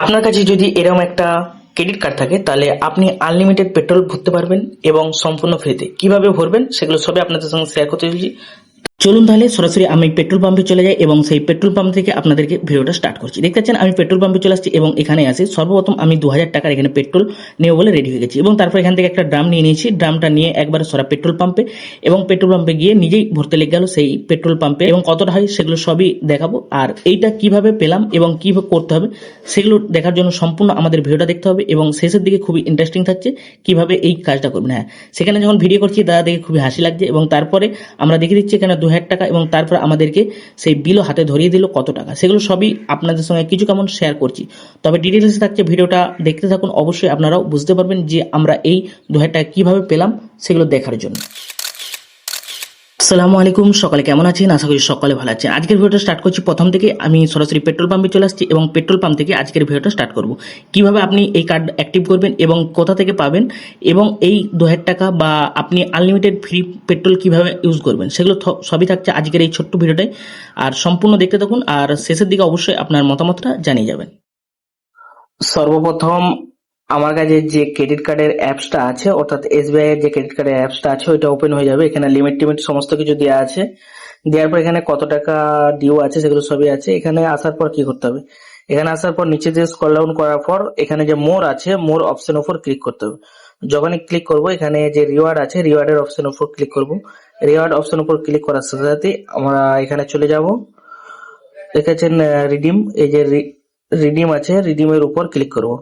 আপনার কাছে যদি এরকম একটা ক্রেডিট কার্ড থাকে তাহলে আপনি আনলিমিটেড পেট্রোল ভরতে পারবেন এবং সম্পূর্ণ ফ্রিতে। কিভাবে ভরবেন সেগুলো সবই আপনাদের সঙ্গে শেয়ার করতে চলেছি। চলুন তাহলে সরাসরি আমি পেট্রোল পাম্পে চলে যাই এবং সেই পেট্রোল পাম্প থেকে আপনাদেরকে ভিডিওটা স্টার্ট করছি। দেখতে পাচ্ছেন আমি পেট্রোল পাম্পে চলে আসছি এবং এখানে আসি সর্বপ্রথম আমি 2000 টাকার এখানে পেট্রোল নেব বলে রেডি হয়ে গেছি এবং তারপর এখান থেকে একটা ড্রাম নিয়ে নিয়েছি। ড্রামটা নিয়ে একবার সরা পেট্রোল পাম্পে এবং পেট্রোল পাম্পে গিয়ে নিজেই ভরতে লেগে গেল সেই পেট্রোল পাম্পে এবং কতটা হয় সেগুলো সবই দেখাবো। আর এইটা কিভাবে পেলাম এবং কিভাবে করতে হবে সেগুলো দেখার জন্য সম্পূর্ণ আমাদের ভিডিওটা দেখতে হবে এবং শেষের দিকে খুবই ইন্টারেস্টিং থাকছে কিভাবে এই কাজটা করবেন। হ্যাঁ, সেখানে যখন ভিডিও করছি দাদা দেখে খুবই হাসি লাগছে এবং তারপরে আমরা দেখে দিচ্ছি এখানে 2000 টাকা এবং তারপর আমাদেরকে সেই বিলও হাতে ধরিয়ে দিল কত টাকা। সেগুলো সবই আপনাদের সঙ্গে কিছু কেমন শেয়ার করছি, তবে ডিটেলসে থাকছে ভিডিওটা দেখতে থাকুন। অবশ্যই আপনারাও বুঝতে পারবেন যে আমরা এই 2000 টাকা কিভাবে পেলাম সেগুলো দেখার জন্য। আসসালামু আলাইকুম, সকালে কেমন আছেন? আশা করি সকালে ভালো আছেন। আজকের ভিডিওটা স্টার্ট করছি প্রথম থেকে। আমি সরাসরি পেট্রোল পাম্পে চলে আসছি এবং পেট্রোল পাম্প থেকে আজকের ভিডিওটা স্টার্ট করব। কিভাবে আপনি এই কার্ড অ্যাক্টিভ করবেন এবং কোথা থেকে পাবেন এবং এই 2000 টাকা বা আপনি আনলিমিটেড ফ্রি পেট্রোল কিভাবে ইউজ করবেন সেগুলো সবই থাকছে আজকের এই ছোট্ট ভিডিওটাই। আর সম্পূর্ণ দেখতে থাকুন আর শেষের দিকে অবশ্যই আপনার মতামতটা জানিয়ে যাবেন। সর্বপ্রথম আমার কাছে যে ক্রেডিট কার্ডের অ্যাপসটা আছে অর্থাৎ এসবিআই এর যে ক্রেডিট কার্ডের অ্যাপসটা আছে ওইটা ওপেন হয়ে যাবে। এখানে লিমিট টিমিট সমস্ত কিছু দেওয়া আছে। দেওয়ার পর এখানে কত টাকা ডিউ আছে সেগুলো সবই আছে। এখানে আসার পর কি করতে হবে, এখানে আসার পর নিচে দিয়ে স্ক্রল ডাউন করার পর এখানে যে মোর আছে মোর অপশন উপর ক্লিক করতে হবে। যখনই ক্লিক করব এখানে যে রিওয়ার্ড আছে রিওয়ার্ডের অপশন উপর ক্লিক করব। রিওয়ার্ড অপশন উপর ক্লিক করার সাথে সাথে আমরা এখানে চলে যাব। দেখেছেন রিডিম, এই যে রিডিম আছে রিডিমের উপর ক্লিক করব।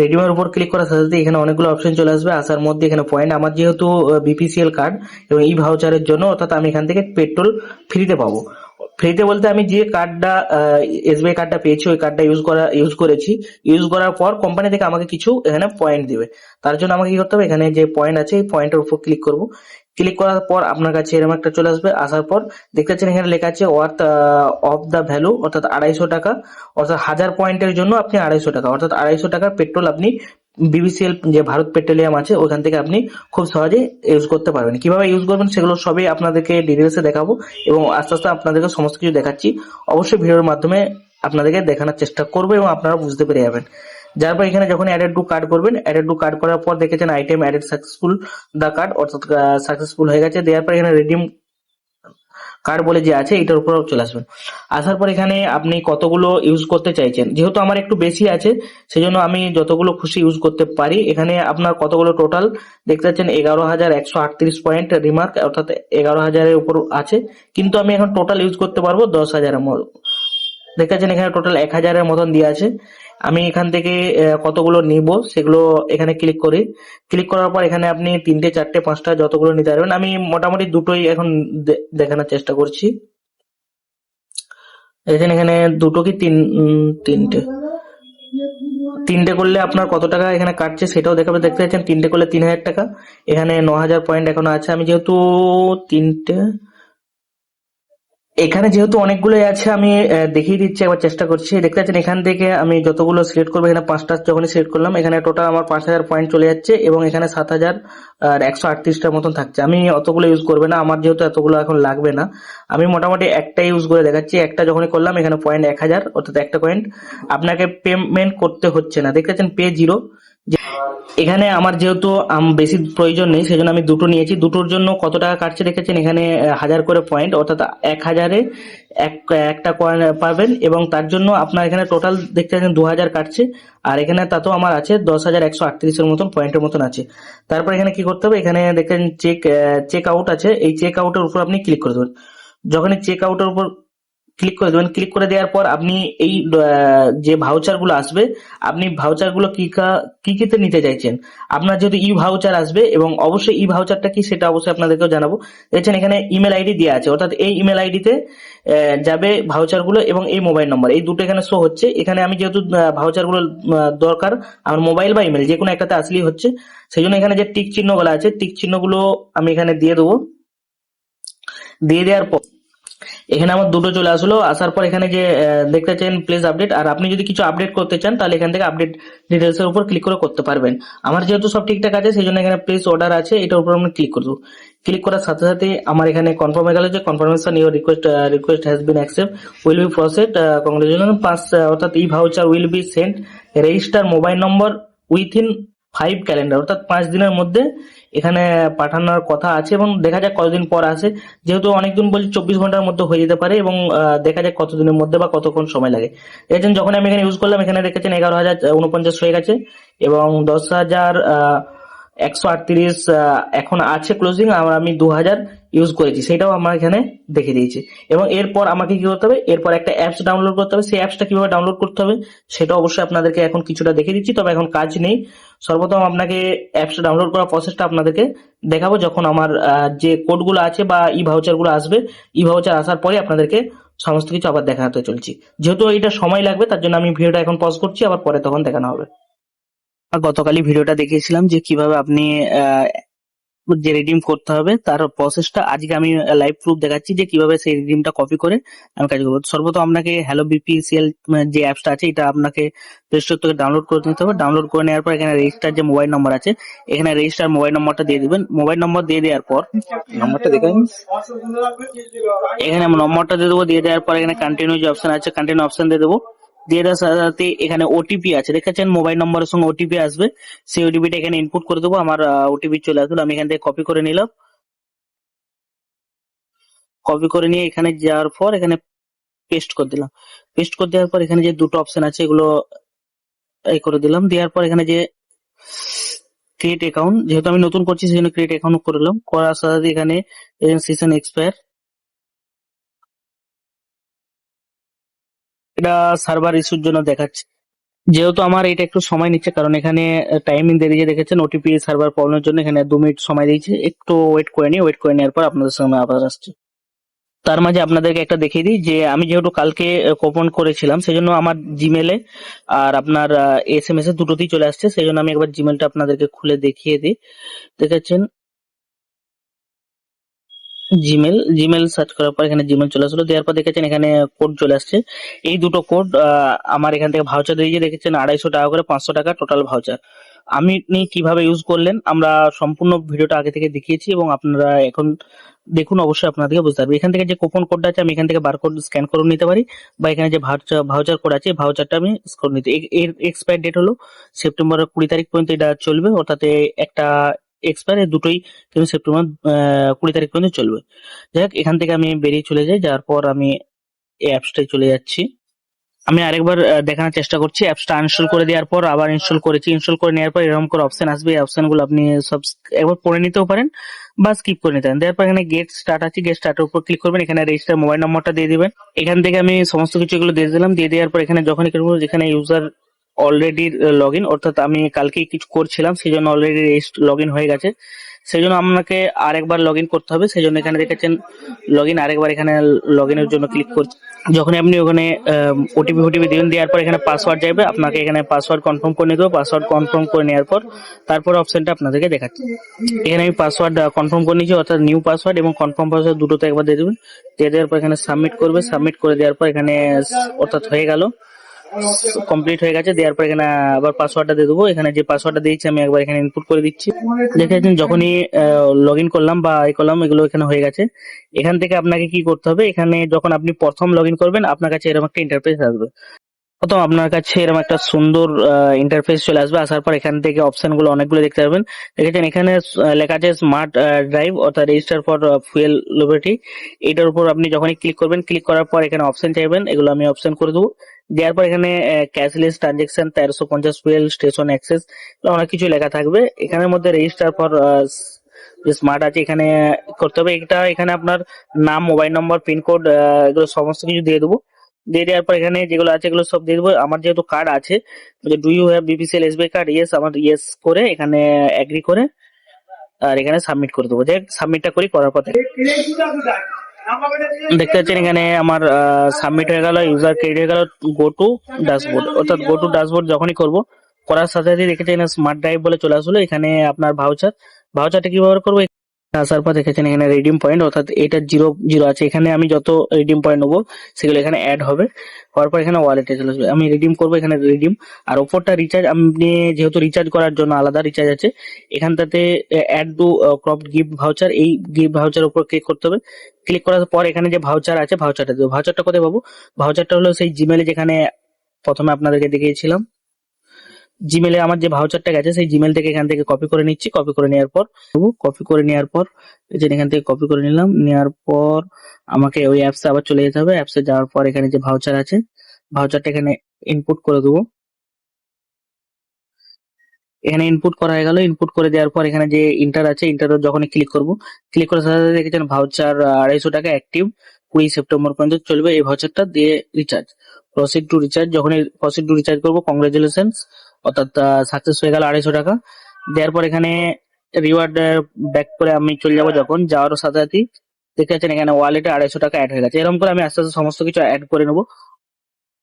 রিডিমের উপর ক্লিক করার সাথে সাথে এখানে অনেকগুলো অপশন চলে আসবে। আসার মধ্যে এখানে পয়েন্ট, আমার যেহেতু বিপিসিএল কার্ড এবং ই ভাউচারের জন্য অর্থাৎ আমি এখান থেকে পেট্রোল ফ্রিতে পাবো। ফ্রিতে বলতে আমি যে কার্ডটা এসবিআই কার্ডটা পেয়েছি ওই কার্ডটা ইউজ করেছি। ইউজ করার পর কোম্পানি থেকে আমাকে কিছু এখানে পয়েন্ট দিবে। তার জন্য আমাকে কি করতে হবে, এখানে যে পয়েন্ট আছে এই পয়েন্টের উপর ক্লিক করব। ক্লিক করার পর আপনার কাছে এরকম একটা চলে আসবে। আসার পর দেখতে পাচ্ছেন এখানে লেখা আছে ওয়ার্থ অফ দ্য ভ্যালু অর্থাৎ 250 টাকা। অর্থাৎ 1000 পয়েন্টের জন্য আপনি 250 টাকা অর্থাৎ 250 টাকার পেট্রোল আপনি বিবিসিএল যে ভারত পেট্রোলিয়াম আছে ওখান থেকে আপনি খুব সহজে ইউজ করতে পারবেন। কিভাবে ইউজ করবেন সেগুলো সবই আপনাদেরকে ডিটেলসে দেখাবো এবং আস্তে আস্তে আপনাদেরকে সমস্ত কিছু দেখাচ্ছি। অবশ্যই ভিডিওর মাধ্যমে আপনাদেরকে দেখানোর চেষ্টা করবো এবং আপনারা বুঝতে পেরে যাবেন। যার পর এখানে যখন অ্যাডেড টু কার্ড করবেন, অ্যাডেড টু কার্ড করার পর দেখেছেন item added successful the card অর্থাৎ সাকসেসফুল হয়ে গেছে। দেওয়ার পর এখানে রিডিম কার্ড বলে যে আছে এটার উপর চলে আসবেন। আসার পর এখানে আপনি কতগুলো ইউজ করতে চাইছেন, যেহেতু আমার একটু বেশি আছে সেজন্য আমি যতগুলো খুশি ইউজ করতে পারি। এখানে আপনার কতগুলো টোটাল দেখতে পাচ্ছেন 11,138 পয়েন্ট রিমার্ক অর্থাৎ 11,000-এর উপর আছে, কিন্তু আমি এখন টোটাল ইউজ করতে পারবো 10,000-এর মতো। দেখতে পাচ্ছেন এখানে টোটাল 1,000-এর মতন দিয়ে আছে। আমি এখান থেকে কতগুলো নিব সেগুলো এখানে ক্লিক করি। ক্লিক করার পর এখানে আপনি 3টে 4টে 5টা যতগুলো নিতে পারবেন। আমি মোটামুটি দুটোই এখন দেখানোর চেষ্টা করছি। এখানে দুটো কি তিনটে তিনটে করলে আপনার কত টাকা এখানে কাটছে সেটাও দেখাবে। দেখতে পাচ্ছেন 3টে করলে 3,000 টাকা। এখানে 9,000 পয়েন্ট এখনো আছে। আমি যেহেতু তিনটে এখানে যেহেতু অনেকগুলোই আছে আমি দেখিয়ে দিচ্ছি, একবার চেষ্টা করছি। দেখতে পাচ্ছেন এখান থেকে আমি যতগুলো সিলেক্ট করবো এখানে 5টা যখনই সিলেক্ট করলাম এখানে টোটাল আমার 5,000 পয়েন্ট চলে যাচ্ছে এবং এখানে 7,138টার মতন থাকছে। আমি অতগুলো ইউজ করবে না, আমার যেহেতু এতগুলো এখন লাগবে না। আমি মোটামুটি একটা ইউজ করে দেখাচ্ছি। একটা যখনই করলাম এখানে পয়েন্ট 1,000 অর্থাৎ একটা পয়েন্ট আপনাকে পেমেন্ট করতে হচ্ছে না। দেখতে পাচ্ছেন পে জিরো। এখানে আমার যেহেতু বেশি প্রয়োজন নেই সেজন্য আমি দুটো নিয়েছি। দুটোর জন্য কত টাকা কাটছে দেখেছেন এখানে 1000 করে পয়েন্ট অর্থাৎ 1000-এ একটা কয়েন পাবেন এবং তার জন্য আপনার এখানে টোটাল দেখতে পাচ্ছেন 2000 কাটছে। আর এখানে তাতেও আমার আছে 10,138-এর মতন পয়েন্টের মতন আছে। তারপর এখানে কি করতে হবে, এখানে দেখেন চেক আউট আছে, এই চেক আউটের উপর আপনি ক্লিক করে দেবেন। যখনই চেক আউটের উপর ক্লিক করে দেবেন, ক্লিক করে দেওয়ার পর আপনি এই যে ভাউচার গুলো আসবে আপনি ভাউচার গুলো কিতে নিতে চাইছেন। আপনার যেহেতু ই ভাউচার আসবে এবং অবশ্যই ই ভাউচারটা কি সেটা অবশ্যই আপনাদেরকেও জানাবো। দেখছেন এখানে ইমেল আইডি দেওয়া আছে অর্থাৎ এই ইমেল আইডিতে যাবে ভাউচার গুলো এবং এই মোবাইল নম্বর এই দুটো এখানে শো হচ্ছে। এখানে আমি যেহেতু ভাউচার গুলো দরকার আমার মোবাইল বা ইমেল যে কোনো একটাতে আসলেই হচ্ছে, সেই জন্য এখানে যে টিক চিহ্নগুলো আছে টিক চিহ্নগুলো আমি এখানে দিয়ে দেবো। দিয়ে দেওয়ার পর এখানে আমার দুটো চলে আসলো। আসার পর এখানে যে দেখতে চান প্লিজ আপডেট, আর আপনি যদি কিছু আপডেট করতে চান তাহলে এখান থেকে আপডেট ডিটেলস এর উপর ক্লিক করে করতে পারবেন। আমার যেহেতু সব ঠিকঠাক আছে সেই জন্য এখানে প্লেস অর্ডার আছে এটার উপর আমি ক্লিক করব। ক্লিক করার সাথে সাথে আমার এখানে কনফার্ম হয়ে গেল যে confirmation your request has been accept will be proceed congratulation pass, অর্থাৎ ই voucher will be sent register mobile number within 5 calendar, অর্থাৎ 5 দিনের মধ্যে এখানে পাঠানোর কথা আছে এবং দেখা যাক কতদিন পর আসে। যেহেতু অনেকদিন বলছি 24 ঘন্টার মধ্যে হয়ে যেতে পারে এবং দেখা যাক কতদিনের মধ্যে বা কতক্ষণ সময় লাগে। দেখেছেন যখন আমি এখানে ইউজ করলাম এখানে দেখেছেন 11,049 হয়ে গেছে এবং 10,138 এখন আছে ক্লোজিং, আর আমি 2,000 ইউজ করেছি সেটাও আমার এখানে দেখে দিয়েছে। এবং এরপর আমাকে কি করতে হবে, এরপর একটা অ্যাপস ডাউনলোড করতে হবে। সেই অ্যাপসটা কিভাবে ডাউনলোড করতে হবে সেটা অবশ্যই আপনাদেরকে এখন কিছুটা দেখে দিচ্ছি, তবে এখন কাজ নেই। সর্বপ্রথম আপনাকে অ্যাপসটা ডাউনলোড করার প্রসেসটা আপনাদেরকে দেখাবো যখন আমার যে কোডগুলো আছে বা ই ভাউচার গুলো আসবে। ই ভাউচার আসার পরে আপনাদেরকে সমস্ত কিছু আবার দেখাতে চলছি। যেহেতু এটা সময় লাগবে তার জন্য আমি ভিডিওটা এখন পজ করছি, আবার পরে তখন দেখানো হবে। গতকালই ভিডিওটা দেখিয়েছিলাম যে কিভাবে আপনি যে রিডিম করতে হবে তার প্রসেসটা আজকে আমি লাইভ প্রুফ দেখাচ্ছি যে কিভাবে সেই রিডিমটা কপি করে আমি কাজ করবো। সর্বপ্রথম আপনাকে হ্যালো বিপিসিএল যে অ্যাপসটা আছে এটা আপনাকে প্লে স্টোর থেকে ডাউনলোড করে নিতে হবে। ডাউনলোড করে নেওয়ার পর এখানে রেজিস্টার যে মোবাইল নাম্বার আছে এখানে রেজিস্টার মোবাইল নাম্বারটা দিয়ে দিবেন। মোবাইল নম্বর দিয়ে দেওয়ার পর নাম্বারটা দেখেন, এখানে নম্বরটা দিয়ে দেবো। দিয়ে দেওয়ার পর এখানে কন্টিনিউ যে অপশন আছে কন্টিনিউ অপশন দিয়ে দেবো। দিয়ে দেওয়ার সাথে সাথে এখানে ওটিপি আছে দেখেছেন, মোবাইল নম্বরের সঙ্গে ওটিপি আসবে, সেই ওটিপিটা এখানে ইনপুট করে দেবো। আমার ওটিপি চলে আসলো, আমি এখান থেকে কপি করে নিলাম। কপি করে নিয়ে এখানে যাওয়ার পর এখানে পেস্ট করে দিলাম। পেস্ট করে দেওয়ার পর এখানে যে দুটো অপশন আছে এগুলো এই করে দিলাম। দেওয়ার পর এখানে যে ক্রিয়েট অ্যাকাউন্ট, যেহেতু আমি নতুন করছি সেই জন্য ক্রিয়েট অ্যাকাউন্ট করে দিলাম। করার সাথে সাথে এখানে সেশন এক্সপায়ার, এটা সার্ভার ইস্যুর জন্য দেখাচ্ছে। যেহেতু আমার এটা একটু সময় নিচ্ছে কারণ এখানে টাইমিং দিয়ে দিয়েছে দেখেছেন, ওটিপি সার্ভার প্রবলেমের জন্য এখানে 2 মিনিট সময় দিয়েছে। একটু ওয়েট করে নিই, ওয়েট করে নেওয়ার পর আপনাদের সামনে আবার আসছে। তার মাঝে আপনাদেরকে একটা দেখিয়ে দিই যে আমি যেহেতু কালকে কোপন করেছিলাম সেই জন্য আমার জিমেলে আর আপনার এসএমএস এ দুটোতেই চলে আসছে। সেই জন্য আমি একবার জিমেলটা আপনাদেরকে খুলে দেখিয়ে দিই। দেখেছেন জিমেল সার্চ করার পর এখানে জিমেল চলে আসলো। দেওয়ার পর দেখেছেন এখানে কোড চলে আসছে। এই দুটো কোড আমার এখান থেকে ভাউচার দিয়ে দেখেছেন 250 টাকা করে, 500 টাকা টোটাল ভাউচার। আপনি কিভাবে ইউজ করলেন আমরা সম্পূর্ণ ভিডিওটা আগে থেকে দেখিয়েছি এবং আপনারা এখন দেখুন, অবশ্যই আপনাদেরকে বুঝতে পারবে। এখান থেকে যে কুপন কোডটা আছে আমি এখান থেকে বারকোড স্ক্যান করে নিতে পারি, বা এখানে যে ভাউচার কোড আছে ভাউচারটা আমি স্ক্যান নিতে। এর এক্সপায়ার ডেট হলো সেপ্টেম্বরের 20 তারিখ পর্যন্ত এটা চলবে, অর্থাৎ একটা এক্সপায়ার দুটোই কিন্তু সেপ্টেম্বর 20 তারিখ পর্যন্ত চলবে। যাই হোক, এখান থেকে আমি বেরিয়ে চলে যাই, যাওয়ার পর আমি এই অ্যাপসটায় চলে যাচ্ছি। আমি আরেকবার দেখানোর চেষ্টা করছি। অ্যাপসটা আনইনস্টল করে দেওয়ার পর আবার ইনস্টল করেছি। ইনস্টল করে নেওয়ার পর এরকম করে অপশন আসবে, এই অপশনগুলো আপনি সব একবার পড়ে নিতেও পারেন বা স্কিপ করে নিতে পারেন। দেওয়ার পর এখানে গেট স্টার্ট আছে, গেট স্টার্টের উপর ক্লিক করবেন। এখানে রেজিস্টার মোবাইল নম্বরটা দিয়ে দিবেন। এখান থেকে আমি সমস্ত কিছু এগুলো দিয়ে দিলাম। দিয়ে দেওয়ার পর এখানে যখনই করবো যেখানে ইউজার অলরেডি লগ ইন, অর্থাৎ আমি কালকেই কিছু করছিলাম সেই জন্য অলরেডি লগ ইন হয়ে গেছে। সেই জন্য আপনাকে আরেকবার লগ ইন করতে হবে। সেই জন্য এখানে দেখেছেন লগ ইন, আরেকবার এখানে লগ ইনের জন্য ক্লিক করছি। যখন আপনি ওখানে ওটিপি দিবেন, দেওয়ার পর এখানে পাসওয়ার্ড যাবে, আপনাকে এখানে পাসওয়ার্ড কনফার্ম করে নিতে হবে। পাসওয়ার্ড কনফার্ম করে নেওয়ার পর তারপর অপশনটা আপনাদেরকে দেখাচ্ছি। এখানে আমি পাসওয়ার্ড কনফার্ম করে নিয়েছি, অর্থাৎ নিউ পাসওয়ার্ড এবং কনফার্ম পাসওয়ার্ড দুটোতে একবার দিয়ে দেবেন। দিয়ে দেওয়ার পর এখানে সাবমিট করবে। সাবমিট করে দেওয়ার পর এখানে অর্থাৎ হয়ে গেল, কমপ্লিট হয়ে গেছে। দেওয়ার পর এখানে আবার পাসওয়ার্ডটা দিয়ে দেবো। এখানে যে পাসওয়ার্ডটা দিয়েছি আমি একবার এখানে ইনপুট করে দিচ্ছি। দেখেছেন যখনই লগ ইন করলাম বা করলাম এগুলো এখানে হয়ে গেছে। এখান থেকে আপনাকে কি করতে হবে, এখানে যখন আপনি প্রথম লগ ইন করবেন আপনার কাছে এরকম একটা ইন্টারফেস আসবে। প্রথম আপনার কাছে এরকম একটা সুন্দর ইন্টারফেস চলে আসবে। আসার পর এখান থেকে অপশন গুলো অনেকগুলো দেখতে পাবেন। দেখেছেন এখানে লেখা আছে স্মার্ট ড্রাইভ, অর্থাৎ রেজিস্টার ফর ফুয়েল লিবার্টি। এটার উপর আপনি যখনই ক্লিক করবেন, ক্লিক করার পর এখানে অপশন চাইবেন, এগুলো আমি অপশন করে দেবো। দেওয়ার পর এখানে cashless transaction 1350 fuel station access অনেক কিছু লেখা থাকবে। এখানের মধ্যে রেজিস্টার ফর যে স্মার্ট আছে এখানে করতে হবে। এটা এখানে আপনার নাম, মোবাইল নম্বর, পিনকোড এগুলো সমস্ত কিছু দিয়ে দেবো। দিয়ে দেওয়ার পর এখানে যেগুলো আছে এগুলো সব দিয়ে দেবো। আমার যেহেতু কার্ড আছে, do you have BPCL SBI card, yes, আমার ইয়েস করে এখানে এগ্রি করে আর এখানে সাবমিট করে দেবো। দেখ সাবমিটটা করি, করার পর দেখতে পাচ্ছেন এখানে আমার সাবমিট হয়ে গেল, ইউজার ক্রেডিট হয়ে গেল। গো টু ড্যাশবোর্ড, অর্থাৎ গো টু ড্যাশবোর্ড যখনই করবো, করার সাথে সাথে দেখেছেন স্মার্ট ড্রাইভ বলে চলে আসলো। এখানে আপনার ভাউচারটা কিভাবে করবো আসার পর দেখেছেন এখানে রিডিম পয়েন্ট, অর্থাৎ এটা 0 আছে, এখানে আমি যত রিডিম পয়েন্ট নেবো সেগুলো এখানে অ্যাড হবে। হওয়ার পর এখানে ওয়ালেটে চলে আসবে, আমি রিডিম করবো, এখানে রিডিম। আর ওপরটা রিচার্জ, আপনি যেহেতু রিচার্জ করার জন্য আলাদা রিচার্জ আছে, এখানটাতে add to crop gift voucher, এই গিফট ভাউচার উপর ক্লিক করতে হবে। ক্লিক করার পর এখানে যে ভাউচার আছে ভাউচারটা দেবো। ভাউচারটা কোথায় পাবো? ভাউচারটা হলো সেই জিমেলে যেখানে প্রথমে আপনাদেরকে দেখিয়েছিলাম, জিমেলে আমার যে ভাউচারটা গেছে সেই জিমেল থেকে এখান থেকে কপি করে নিচ্ছি। কপি করে নেওয়ার পর এই যে এখান থেকে কপি করে নিলাম, নেওয়ার পর আমাকে ওই অ্যাপসে আবার চলে যেতে হবে। অ্যাপসে যাওয়ার পর এখানে যে ভাউচার আছে ভাউচারটা এখানে ইনপুট করে দেবো। এখানে ইনপুট করা হয়ে গেল। ইনপুট করে দেওয়ার পর এখানে যে ইন্টার আছে, ইন্টার যখন ক্লিক করব, ক্লিক করার সাথে সাথে দেখেছেন ভাউচার 250 টাকা অ্যাক্টিভ 20 সেপ্টেম্বর পর্যন্ত চলবে। এই ভাউচারটা দিয়ে রিচার্জ, প্রসিড টু রিচার্জ। যখনই প্রসিড টু রিচার্জ করবো, কংগ্রেচুলেশনস, অর্থাৎ সাকসেস হয়ে গেল 250 টাকা। দেওয়ার পর এখানে রিওয়ার্ড ব্যাক করে আমি চলে যাবো। যখন যাওয়ার সাথে সাথে দেখতে পাচ্ছেন এখানে ওয়ালেটে 250 টাকা অ্যাড হয়ে গেছে। এরকম করে আমি আস্তে আস্তে সমস্ত কিছু অ্যাড করে নেবো।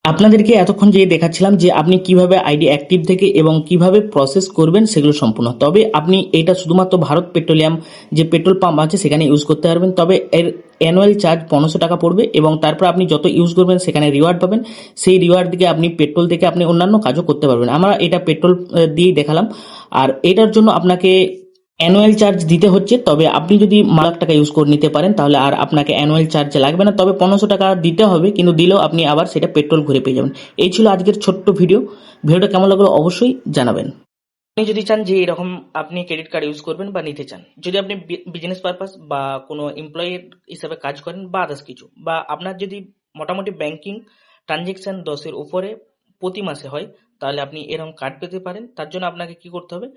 আপনাদেরকে এতক্ষণ যে দেখাচ্ছিলাম যে আপনি কিভাবে আইডি অ্যাক্টিভ থেকে এবং কিভাবে প্রসেস করবেন সেগুলো সম্পূর্ণ। তবে আপনি এটা শুধুমাত্র ভারত পেট্রোলিয়াম যে পেট্রোল পাম্প আছে সেখানে ইউজ করতে পারবেন। তবে এর অ্যানুয়াল চার্জ 1500 টাকা পড়বে এবং তারপর আপনি যত ইউজ করবেন সেখানে রিওয়ার্ড পাবেন। সেই রিওয়ার্ড থেকে আপনি পেট্রোল থেকে আপনি অন্যান্য কাজও করতে পারবেন। আমরা এটা পেট্রোল দিয়েই দেখালাম। আর এটার জন্য আপনাকে অ্যানুয়াল চার্জ দিতে হচ্ছে। তবে আপনি যদি লাখ টাকা ইউজ করে নিতে পারেন তাহলে আর আপনাকে অ্যানুয়াল চার্জ লাগবে না। তবে 1500 টাকা দিতে হবে, কিন্তু দিলেও আপনি আবার সেটা পেট্রোল ঘুরে পেয়ে যাবেন। এই ছিল আজকের ছোট্ট ভিডিও। ভিডিওটা কেমন লাগলো অবশ্যই জানাবেন। আপনি যদি চান যে এরকম আপনি ক্রেডিট কার্ড ইউজ করবেন বা নিতে চান, যদি আপনি বিজনেস পারপাস বা কোনো এমপ্লয়ি হিসাবে কাজ করেন বা আদার্স কিছু, বা আপনার যদি মোটামুটি ব্যাংকিং ট্রানজেকশন 10-এর উপরে প্রতি মাসে হয়, তাহলে আপনি এরকম কার্ড পেতে পারেন। তার জন্য আপনাকে কি করতে হবে,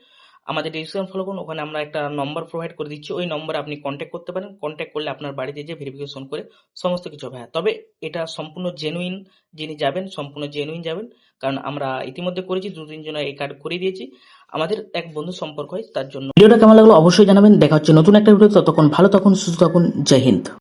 আমাদের ডিসক্রিপশন ফলো করুন, ওখানে আমরা একটা নম্বর প্রোভাইড করে দিচ্ছি। ওই নম্বরে আপনি কন্ট্যাক্ট করতে পারেন। কন্ট্যাক্ট করলে আপনার বাড়িতে যে ভেরিফিকেশন করে সমস্ত কিছু হবে। হ্যাঁ, তবে এটা সম্পূর্ণ জেনুইন, যিনি যাবেন সম্পূর্ণ জেনুইন যাবেন, কারণ আমরা ইতিমধ্যে করেছি, 2-3 জনের এই কার্ড করে দিয়েছি। আমাদের এক বন্ধু সম্পর্ক হয়, তার জন্য। ভিডিওটা কেমন লাগলো অবশ্যই জানাবেন। দেখা হচ্ছে নতুন একটা ভিডিও। ততক্ষণ ভালো থাকুন, সুস্থ থাকুন। জয় হিন্দ।